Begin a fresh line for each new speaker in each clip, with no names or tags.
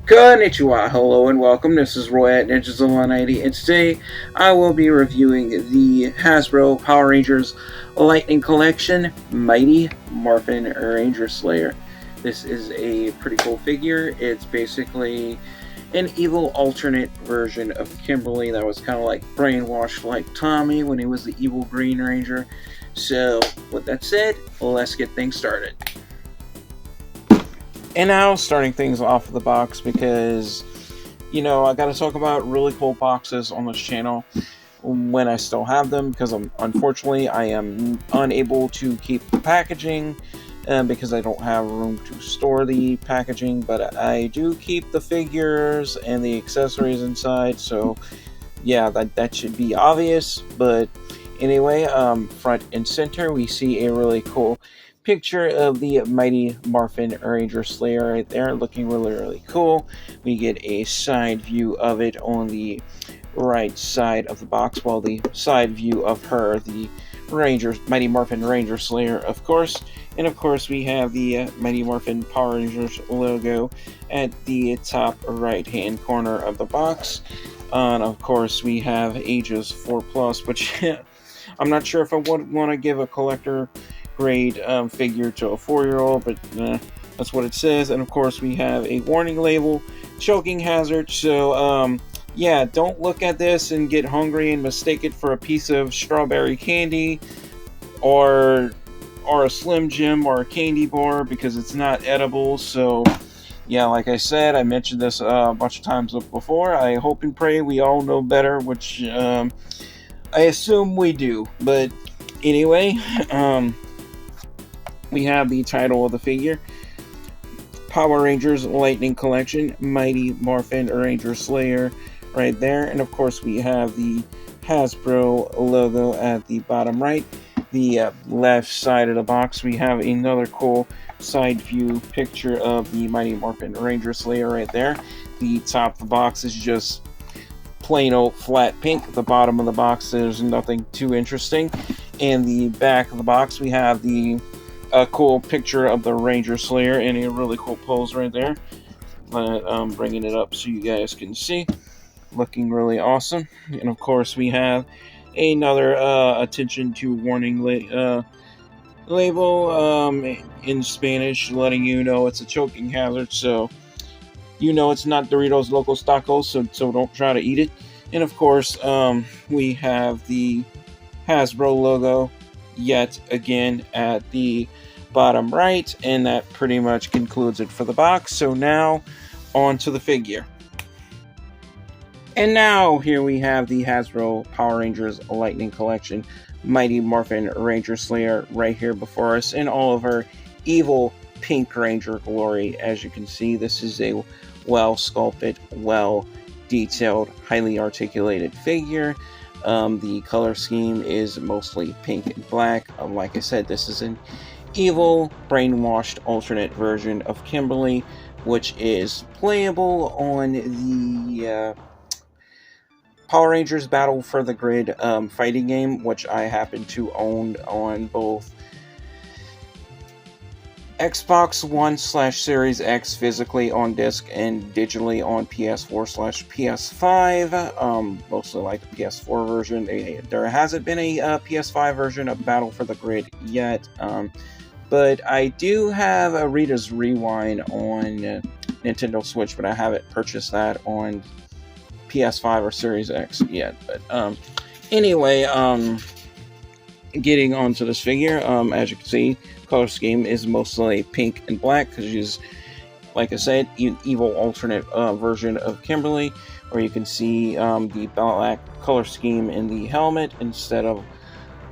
Konnichiwa, hello and welcome. This is Roy at Ninjas190, and today I will be reviewing the Hasbro Power Rangers Lightning Collection Mighty Morphin Ranger Slayer. This is a pretty cool figure. It's basically an evil alternate version of Kimberly that was kind of like brainwashed like Tommy when he was the evil Green Ranger. So, with that said, let's get things started. And now, starting things off of the box, because, I gotta talk about really cool boxes on this channel when I still have them, because unfortunately I am unable to keep the packaging because I don't have room to store the packaging, but I do keep the figures and the accessories inside, so yeah, that should be obvious. But anyway, front and center we see a really cool picture of the Mighty Morphin Ranger Slayer right there, looking really cool. We get a side view of it on the right side of the box, while the side view of her, the Mighty Morphin Ranger Slayer, of course. And of course we have the Mighty Morphin Power Rangers logo at the top right hand corner of the box. And of course we have ages 4+, which I'm not sure if I would want to give a collector grade figure to a 4-year-old, but that's what it says. And of course we have a warning label, choking hazard, so yeah, don't look at this and get hungry and mistake it for a piece of strawberry candy or a Slim Jim or a candy bar, because it's not edible. So yeah, like I said, I mentioned this a bunch of times before. I hope and pray we all know better, which I assume we do. But anyway, we have the title of the figure, Power Rangers Lightning Collection, Mighty Morphin Ranger Slayer, right there. And of course we have the Hasbro logo at the bottom right. The left side of the box, we have another cool side view picture of the Mighty Morphin Ranger Slayer right there. The top of the box is just plain old flat pink. The bottom of the box, there's nothing too interesting. And the back of the box, we have the cool picture of the Ranger Slayer in a really cool pose right there. I'm bringing it up so you guys can see. Looking really awesome. And of course we have another attention to warning label in Spanish, letting you know it's a choking hazard, so it's not Doritos Locos Tacos, so don't try to eat it. And of course we have the Hasbro logo yet again at the bottom right, and that pretty much concludes it for the box. So now on to the figure. And now here we have the Hasbro Power Rangers Lightning Collection Mighty Morphin Ranger Slayer right here before us in all of her evil pink ranger glory. As you can see, this is a well sculpted, well detailed, highly articulated figure. The color scheme is mostly pink and black. Like I said, this is an evil, brainwashed alternate version of Kimberly, which is playable on the Power Rangers Battle for the Grid fighting game, which I happen to own on both Xbox One/Series X physically on disc and digitally on PS4/PS5. Mostly like the PS4 version. There hasn't been a PS5 version of Battle for the Grid yet, but I do have a Rita's Rewind on Nintendo Switch, but I haven't purchased that on PS5 or Series X yet. But anyway, getting onto this figure, as you can see, color scheme is mostly pink and black, because she's, like I said, an evil alternate version of Kimberly, where you can see the black color scheme in the helmet instead of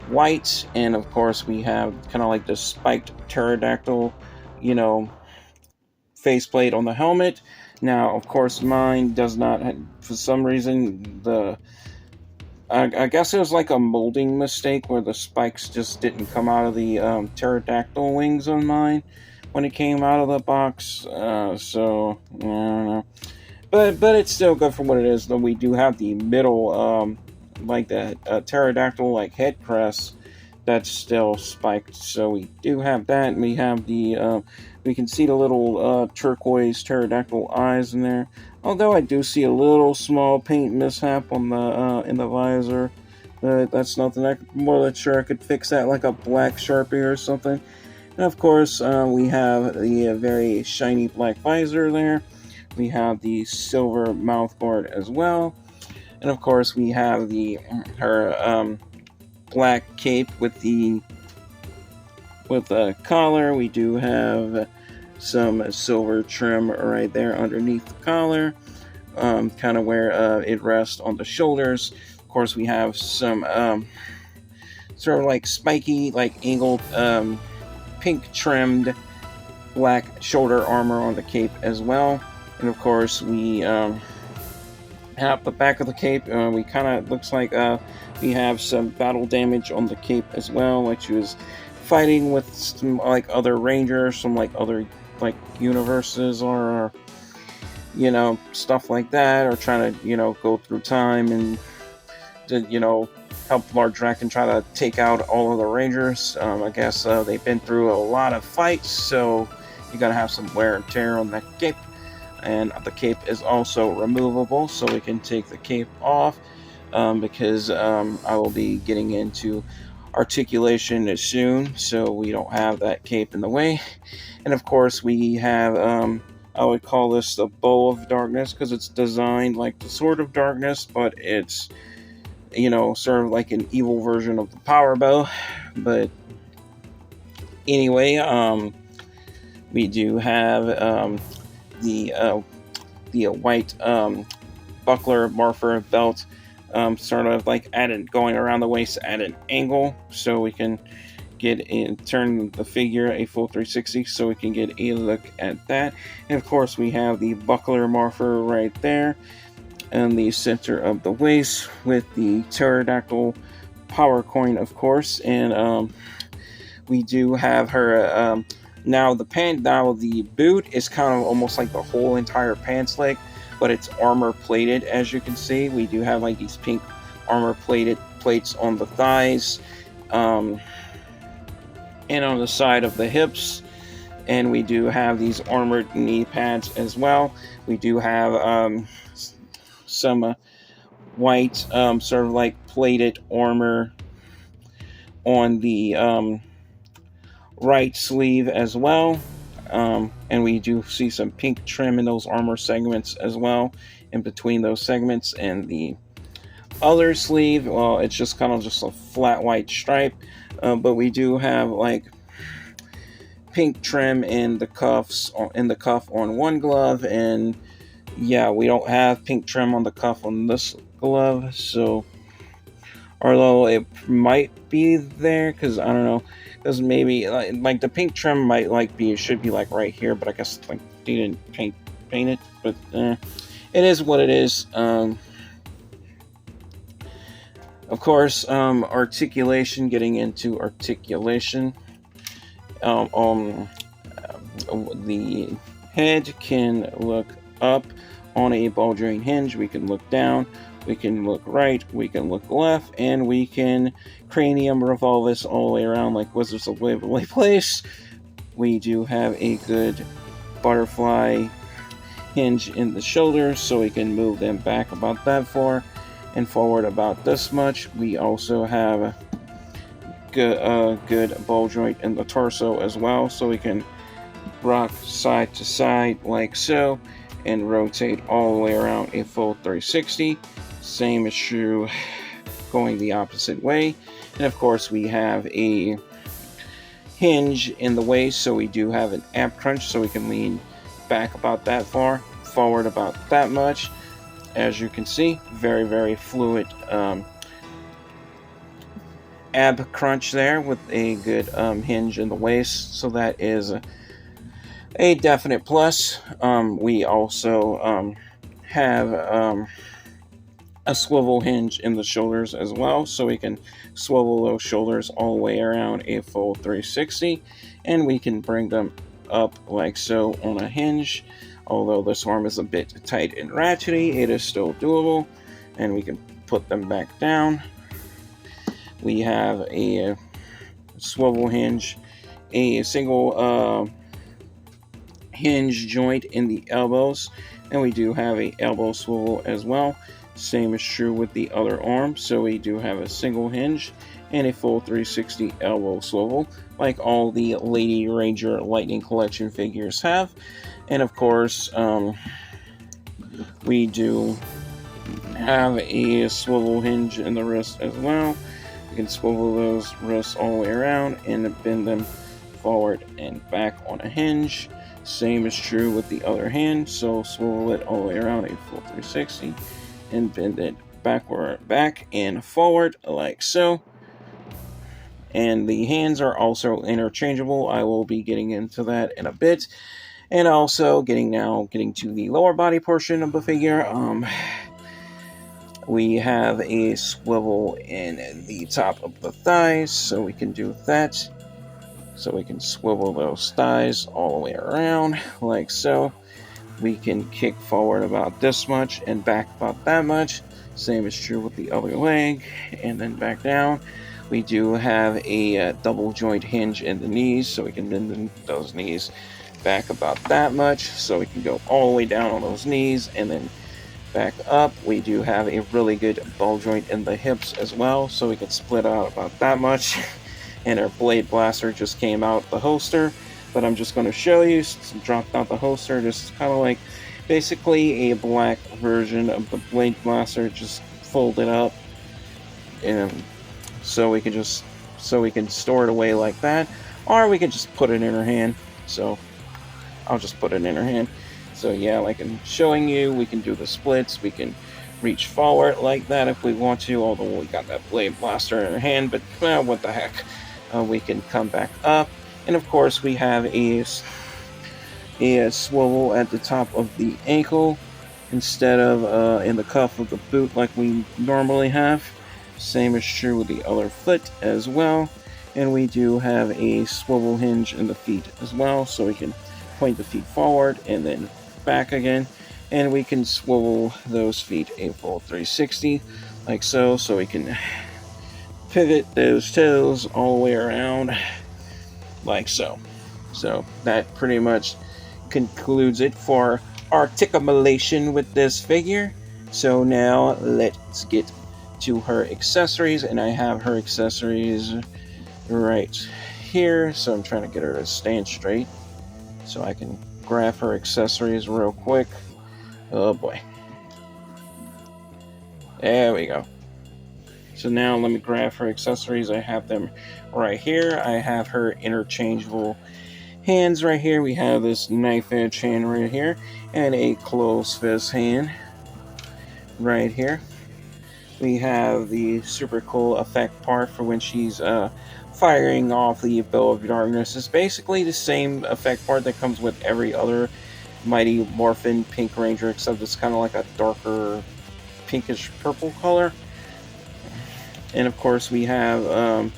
white. And of course we have kind of like the spiked pterodactyl, faceplate on the helmet. Now, of course, mine does not have, for some reason, I guess it was like a molding mistake where the spikes just didn't come out of the pterodactyl wings on mine when it came out of the box. So, I don't know. But it's still good for what it is, though. We do have the middle, like the pterodactyl, like head crest that's still spiked. So we do have that, and we have the we can see the little turquoise pterodactyl eyes in there. Although I do see a little small paint mishap on the in the visor, but that's nothing. I'm more than sure I could fix that, like a black Sharpie or something. And of course, we have the very shiny black visor there. We have the silver mouth guard as well, and of course we have the her black cape with the collar. We do have some silver trim right there underneath the collar, kind of where it rests on the shoulders. Of course, we have some sort of like spiky, like angled, pink trimmed black shoulder armor on the cape as well. And of course, we have the back of the cape. We kind of looks like we have some battle damage on the cape as well, like she was fighting with some like other rangers, some like other like universes, or stuff like that, or trying to go through time and to help Lord Draken try to take out all of the rangers. I guess they've been through a lot of fights, so you gotta have some wear and tear on that cape. And the cape is also removable, so we can take the cape off, because I will be getting into articulation soon, so we don't have that cape in the way. And of course we have I would call this the Bow of Darkness, because it's designed like the Sword of Darkness, but it's sort of like an evil version of the Power Bow. But anyway, we do have the white buckler Morphin belt, sort of like going around the waist at an angle, so we can turn the figure a full 360, so we can get a look at that. And of course we have the buckler Morphin right there in the center of the waist with the pterodactyl power coin, of course. And we do have her now the boot is kind of almost like the whole entire pants leg, but it's armor plated. As you can see, we do have like these pink armor plates on the thighs, and on the side of the hips. And we do have these armored knee pads as well. We do have some white sort of like plated armor on the right sleeve as well. And we do see some pink trim in those armor segments as well, in between those segments. And the other sleeve, well, it's just kind of just a flat white stripe, but we do have like pink trim in the cuff on one glove, and yeah, we don't have pink trim on the cuff on this glove. So although it might be there, because I don't know, because maybe like the pink trim might should be like right here, but I guess like they didn't paint it. But it is what it is. Of course, articulation. Getting into articulation, the head can look up on a ball joint hinge. We can look down. We can look right, we can look left, and we can cranium revolve this all the way around like Wizards of Waverly Place. We do have a good butterfly hinge in the shoulders, so we can move them back about that far and forward about this much. We also have a good ball joint in the torso as well, so we can rock side to side like so and rotate all the way around a full 360. Same is true going the opposite way. And of course we have a hinge in the waist, so we do have an ab crunch, so we can lean back about that far, forward about that much. As you can see, very, very fluid ab crunch there with a good hinge in the waist, so that is a definite plus. We also have a swivel hinge in the shoulders as well, so we can swivel those shoulders all the way around a full 360, and we can bring them up like so on a hinge. Although this arm is a bit tight and ratchety, it is still doable, and we can put them back down. We have a swivel hinge, a single hinge joint in the elbows, and we do have a elbow swivel as well. Same is true with the other arm, so we do have a single hinge and a full 360 elbow swivel, like all the Lady Ranger Lightning Collection figures have. And of course, we do have a swivel hinge in the wrist as well. You can swivel those wrists all the way around and bend them forward and back on a hinge. Same is true with the other hand, so swivel it all the way around a full 360 and bend it back and forward like so. And the hands are also interchangeable. I will be getting into that in a bit. And also getting to the lower body portion of the figure. We have a swivel in the top of the thighs, so we can do that. So we can swivel those thighs all the way around, like so. We can kick forward about this much and back about that much. Same is true with the other leg, and then back down. We do have a double joint hinge in the knees, so we can bend those knees back about that much, so we can go all the way down on those knees and then back up. We do have a really good ball joint in the hips as well, so we can split out about that much. And our blade blaster just came out the holster, but I'm just going to show you, dropped out the holster. This is kind of like basically a black version of the blade blaster, just folded up, and so we can store it away like that, or we can just put it in our hand. So I'll just put it in our hand. So yeah, like I'm showing you, we can do the splits, we can reach forward like that if we want to, although we got that blade blaster in our hand, but well, what the heck. We can come back up, and of course we have a swivel at the top of the ankle instead of in the cuff of the boot like we normally have. Same is true with the other foot as well, and we do have a swivel hinge in the feet as well, so we can point the feet forward and then back again, and we can swivel those feet a full 360 like so, so we can pivot those toes all the way around like so. So that pretty much concludes it for articulation with this figure. So now let's get to her accessories, and I have her accessories right here, so I'm trying to get her to stand straight so I can grab her accessories real quick. Oh boy, there we go. So now let me grab her accessories. I have them right here. I have her interchangeable hands right here. We have this knife edge hand right here and a closed fist hand right here. We have the super cool effect part for when she's firing off the bow of darkness. It's basically the same effect part that comes with every other Mighty Morphin Pink Ranger, except it's kind of like a darker pinkish purple color. And of course we have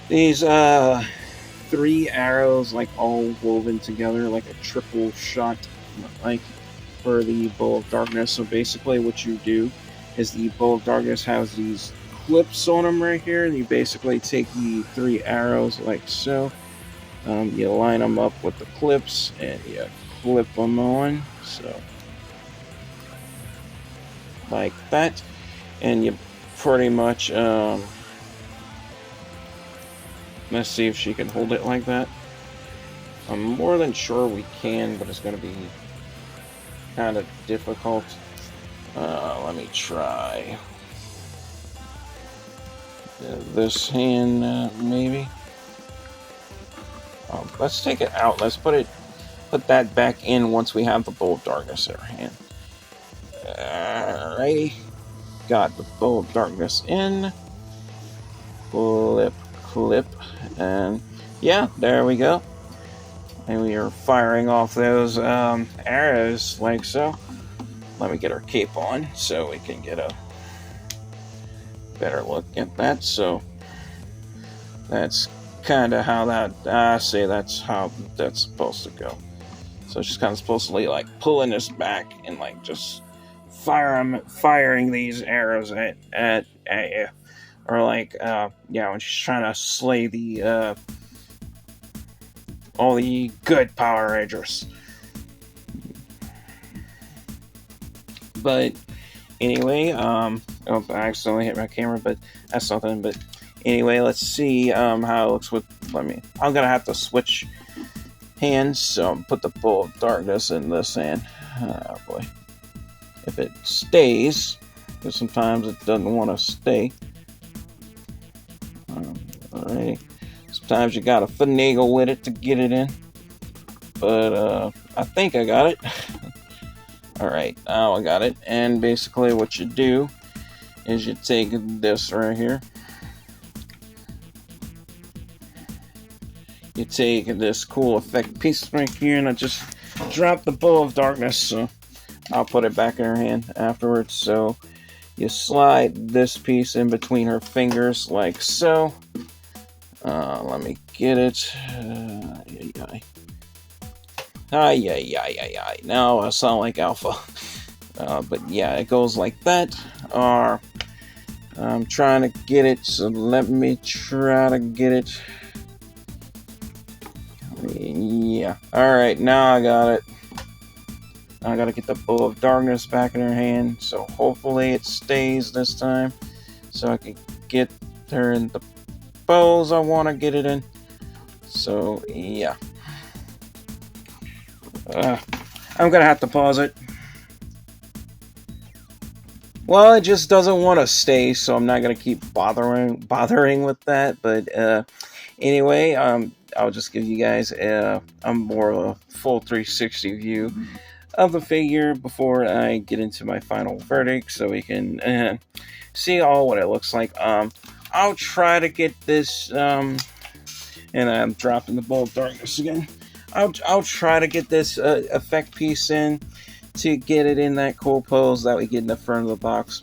these 3 arrows like all woven together like a triple shot, like for the bow of darkness. So basically what you do is the bow of darkness has these clips on them right here, and you basically take the 3 arrows like so. You line them up with the clips and you clip them on, so like that, and you pretty much let's see if she can hold it like that. I'm more than sure we can, but it's going to be kind of difficult. Let me try this hand, maybe. Let's take it out. Let's put that back in once we have the bow of darkness in our hand. Alrighty, got the bow of darkness in. Clip, and yeah, there we go. And we are firing off those arrows like so. Let me get our cape on so we can get a better look at that. So that's kind of how that's how that's supposed to go. So she's kind of supposed to be like pulling this back and like just firing these arrows at you or like yeah, when she's trying to slay the all the good Power Rangers. But anyway, oh, I accidentally hit my camera, but that's something. But anyway, let's see how it looks with. I'm gonna have to switch hands, so put the Bowl of Darkness in this hand. Oh boy, if it stays, because sometimes it doesn't want to stay. Alright, sometimes you gotta finagle with it to get it in, but I think I got it. Alright, now I got it, and basically what you do is you take this right here. You take this cool effect piece right here, and I just drop the Bow of Darkness, so I'll put it back in her hand afterwards. So you slide this piece in between her fingers like so. Let me get it. Now I sound like Alpha. But yeah, it goes like that. Or I'm trying to get it, so let me try to get it. Yeah. Alright, now I got it. I gotta get the Bow of Darkness back in her hand, so hopefully it stays this time, so I can get her in the bows I want to get it in. So yeah, I'm gonna have to pause it. Well, it just doesn't want to stay, so I'm not gonna keep bothering with that. But anyway, I'll just give you guys a more of a full 360 view of the figure before I get into my final verdict, so we can see all what it looks like. I'll try to get this, and I'm dropping the Bowl of Darkness again. I'll try to get this effect piece in to get it in that cool pose that we get in the front of the box,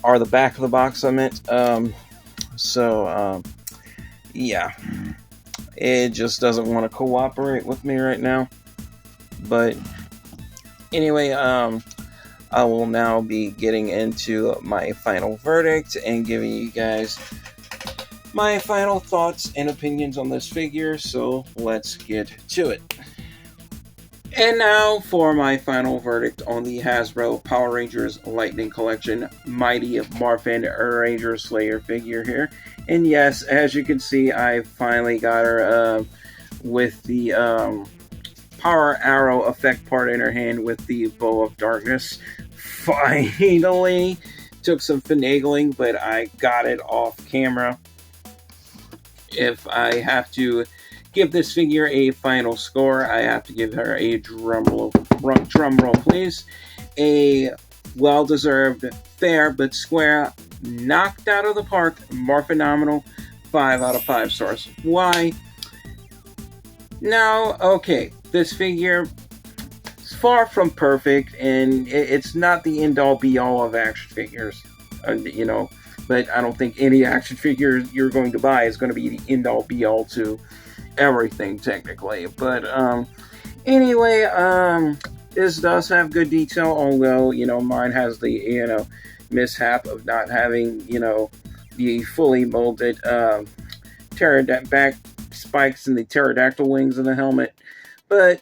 or the back of the box, I meant. Yeah, it just doesn't want to cooperate with me right now. But anyway, I will now be getting into my final verdict and giving you guys my final thoughts and opinions on this figure, so let's get to it. And now for my final verdict on the Hasbro Power Rangers Lightning Collection Mighty Morphin Ranger Slayer figure here. And yes, as you can see, I finally got her with the Power Arrow effect part in her hand with the Bow of Darkness. Finally! Took some finagling, but I got it off camera. If I have to give this figure a final score, I have to give her a drum roll please. A well-deserved, fair but square, knocked out of the park, Morphinomenal, 5 out of 5 stars. Why? Now, okay, this figure is far from perfect, and it's not the end-all be-all of action figures, but I don't think any action figure you're going to buy is going to be the end-all be-all to everything, technically. But anyway, this does have good detail, although mine has the mishap of not having the fully molded back spikes and the pterodactyl wings in the helmet. But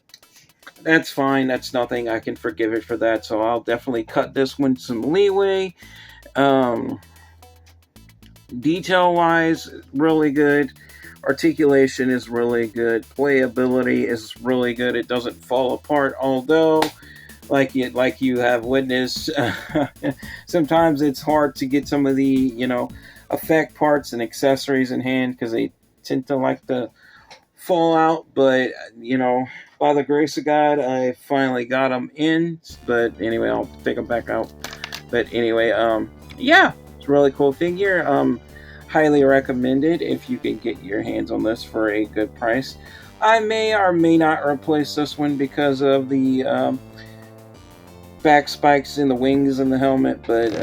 that's fine, that's nothing, I can forgive it for that, so I'll definitely cut this one some leeway. Detail wise, really good. Articulation is really good. Playability is really good. It doesn't fall apart, although like you have witnessed, sometimes it's hard to get some of the effect parts and accessories in hand because they tend to like to fall out. But by the grace of God, I finally got them in. But anyway, I'll take them back out. But anyway, yeah, it's a really cool figure. Highly recommended if you can get your hands on this for a good price. I may or may not replace this one because of the back spikes in the wings and the helmet, but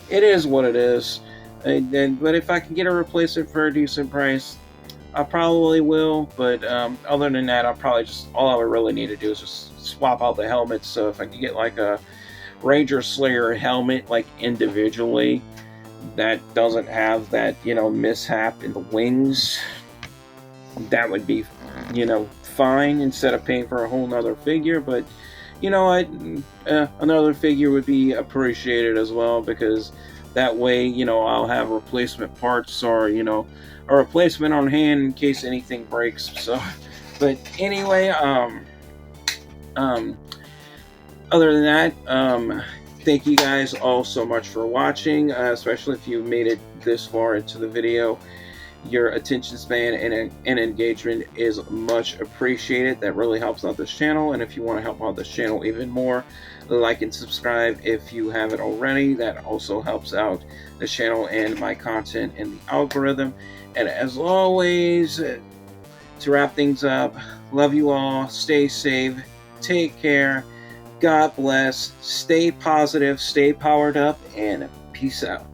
it is what it is. But if I can get a replacement for a decent price, I probably will. But other than that, I'll probably all I would really need to do is just swap out the helmets. So if I can get like a Ranger Slayer helmet like individually, that doesn't have that, you know, mishap in the wings, that would be, you know, fine instead of paying for a whole nother figure. But you know what, another figure would be appreciated as well, because that way, you know, I'll have replacement parts, or you know, a replacement on hand in case anything breaks. So but anyway, um other than that, thank you guys all so much for watching, especially if you made it this far into the video. Your attention span and engagement is much appreciated. That really helps out this channel. And if you want to help out this channel even more, like and subscribe if you haven't already. That also helps out the channel and my content in the algorithm. And as always, to wrap things up, love you all, stay safe, take care, God bless, stay positive, stay powered up, and peace out.